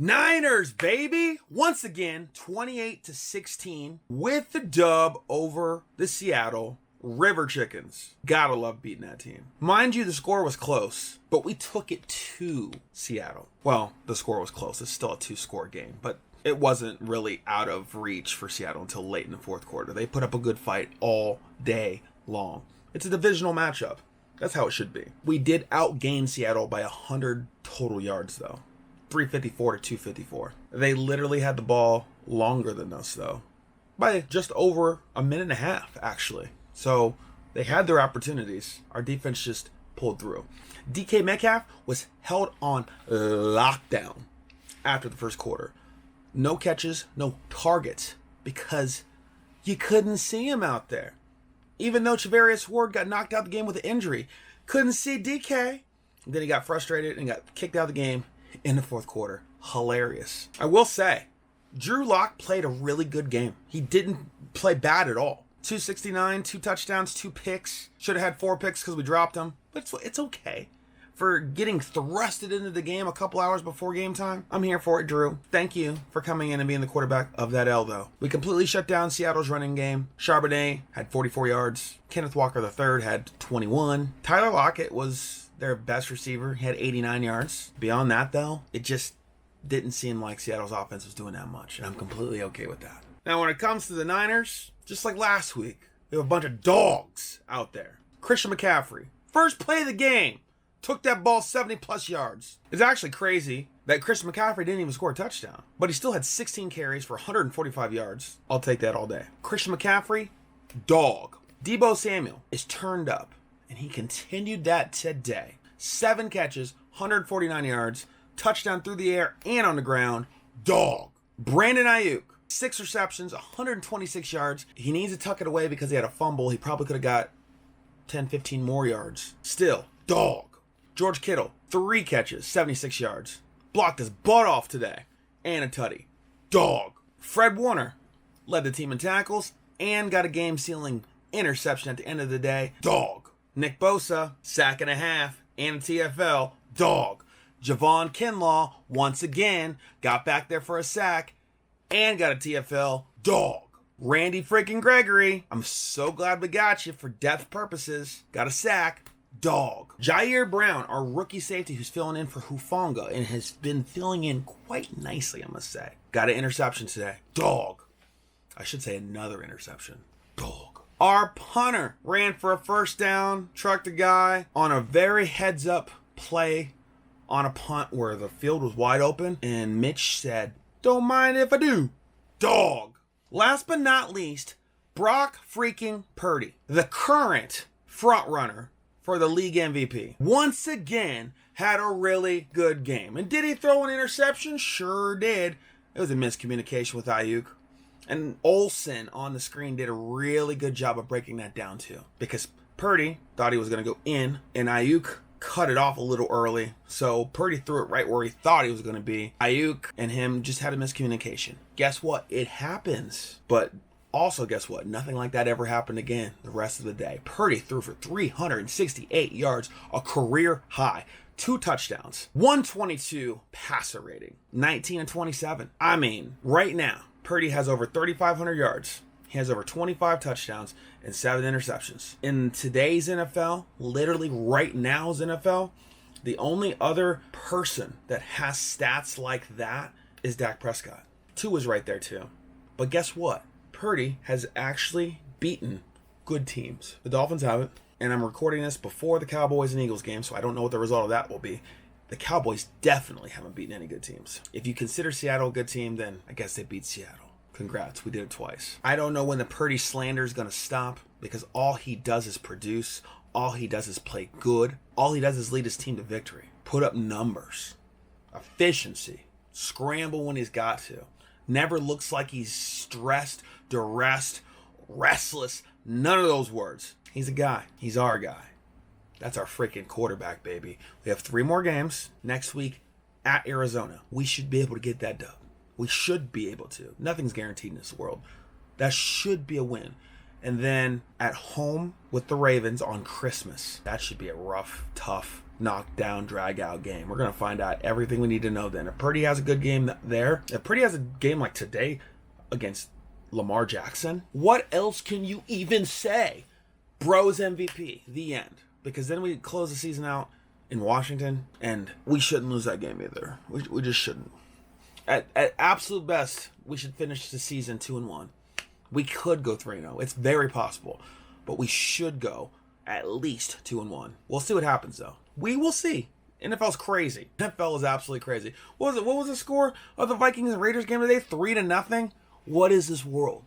Niners, baby! Once again, 28-16 with the dub over the Seattle River Chickens. Gotta love beating that team. Mind you, the score was close, but we took it to Seattle. Well, the score was close. It's still a 2-score game, but it wasn't really out of reach for Seattle until late in the fourth quarter. They put up a good fight all day long. It's a divisional matchup. That's how it should be. We did outgain Seattle by 100 total yards, though. 354 to 254. They literally had the ball longer than us, though, by just over a minute and a half, actually. So they had their opportunities. Our defense just pulled through. DK Metcalf was held on lockdown after the first quarter. No catches, no targets, because you couldn't see him out there. Even though Charvarius Ward got knocked out the game with an injury, couldn't see DK. Then he got frustrated and got kicked out of the game in the fourth quarter. Hilarious. I will say, Drew Lock played a really good game. He didn't play bad at all. 269, 2 touchdowns, 2 picks. Should have had 4 picks because we dropped them. But it's okay. For getting thrusted into the game a couple hours before game time, I'm here for it, Drew. Thank you for coming in and being the quarterback of that L, though. We completely shut down Seattle's running game. Charbonnet had 44 yards. Kenneth Walker III had 21. Tyler Lockett was their best receiver. He had 89 yards. Beyond that, though, it just didn't seem like Seattle's offense was doing that much, and I'm completely okay with that. Now, when it comes to the Niners, just like last week, we have a bunch of dogs out there. Christian McCaffrey, first play of the game, took that ball 70-plus yards. It's actually crazy that Christian McCaffrey didn't even score a touchdown, but he still had 16 carries for 145 yards. I'll take that all day. Christian McCaffrey, dog. Deebo Samuel is turned up, and he continued that today. 7 catches, 149 yards, touchdown through the air and on the ground, dog. Brandon Aiyuk, 6 receptions, 126 yards. He needs to tuck it away because he had a fumble. He probably could have got 10, 15 more yards. Still, dog. George Kittle, 3 catches, 76 yards. Blocked his butt off today. And a tutty. Dog. Fred Warner led the team in tackles and got a game-sealing interception at the end of the day. Dog. Nick Bosa, sack and a half and a TFL. Dog. Javon Kinlaw, once again, got back there for a sack and got a TFL. Dog. Randy freaking Gregory, I'm so glad we got you for depth purposes. Got a sack. Dog. Jair Brown, our rookie safety who's filling in for Hufanga and has been filling in quite nicely, I must say. Got an interception today. Dog. I should say another interception. Dog. Our punter ran for a first down, trucked a guy on a very heads-up play on a punt where the field was wide open, and Mitch said, "Don't mind if I do." Dog. Last but not least, Brock freaking Purdy, the current front runner for the league MVP, once again had a really good game. And did he throw an interception? Sure did. It was a miscommunication with Aiyuk. And Olsen on the screen did a really good job of breaking that down too. Because Purdy thought he was going to go in, and Aiyuk cut it off a little early. So Purdy threw it right where he thought he was going to be. Aiyuk and him just had a miscommunication. Guess what? It happens. But also, guess what? Nothing like that ever happened again the rest of the day. Purdy threw for 368 yards, a career high, 2 touchdowns, 122 passer rating, 19-27. I mean, right now, Purdy has over 3,500 yards. He has over 25 touchdowns and 7 interceptions. In today's NFL, literally right now's NFL, the only other person that has stats like that is Dak Prescott. 2 is right there too. But guess what? Purdy has actually beaten good teams. The Dolphins haven't, and I'm recording this before the Cowboys and Eagles game, so I don't know what the result of that will be. The Cowboys definitely haven't beaten any good teams. If you consider Seattle a good team, then I guess they beat Seattle. Congrats, we did it twice. I don't know when the Purdy slander is going to stop, because all he does is produce. All he does is play good. All he does is lead his team to victory. Put up numbers. Efficiency. Scramble when he's got to. Never looks like he's stressed, duressed, restless. None of those words. He's a guy. He's our guy. That's our freaking quarterback, baby. We have 3 more games next week at Arizona. We should be able to get that dub. We should be able to. Nothing's guaranteed in this world. That should be a win. And then at home with the Ravens on Christmas. That should be a rough, tough knockdown, drag-out game. We're going to find out everything we need to know then. If Purdy has a good game there, if Purdy has a game like today against Lamar Jackson, what else can you even say? Bro's MVP, the end. Because then we close the season out in Washington, and we shouldn't lose that game either. We just shouldn't. At absolute best, we should finish the season 2-1. We could go 3-0. It's very possible. But we should go at least 2-1. We'll see what happens, though. We will see. NFL's crazy. NFL is absolutely crazy. What was it? What was the score of the Vikings and Raiders game today? 3-0? What is this world?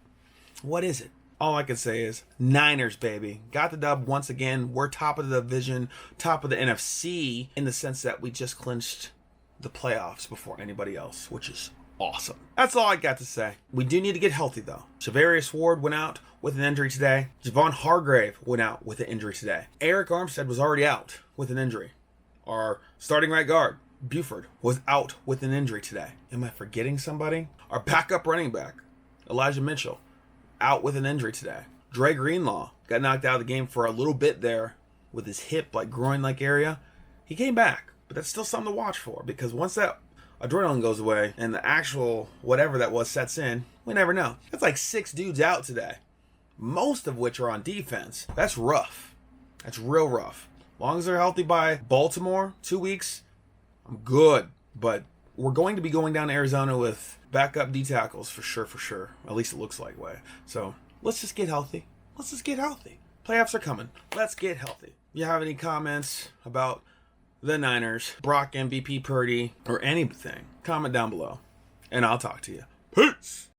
What is it? All I can say is Niners, baby. Got the dub once again. We're top of the division, top of the NFC, in the sense that we just clinched the playoffs before anybody else, which is awesome. That's all I got to say. We do need to get healthy, though. Javarius Ward went out with an injury today. Javon Hargrave went out with an injury today. Eric Armstead was already out with an injury. Our starting right guard, Buford, was out with an injury today. Am I forgetting somebody? Our backup running back, Elijah Mitchell, out with an injury today. Dre Greenlaw got knocked out of the game for a little bit there with his hip, like groin-like area. He came back, but that's still something to watch for, because once that adrenaline goes away and the actual whatever that was sets in, we never know. That's like 6 dudes out today, most of which are on defense. That's rough. That's real rough. As long as they're healthy by Baltimore, 2 weeks, I'm good. But we're going to be going down to Arizona with backup D tackles for sure. At least it looks like way. So let's just get healthy. Playoffs are coming. Let's get healthy. If you have any comments about the Niners, Brock MVP Purdy, or anything, comment down below, and I'll talk to you. Peace!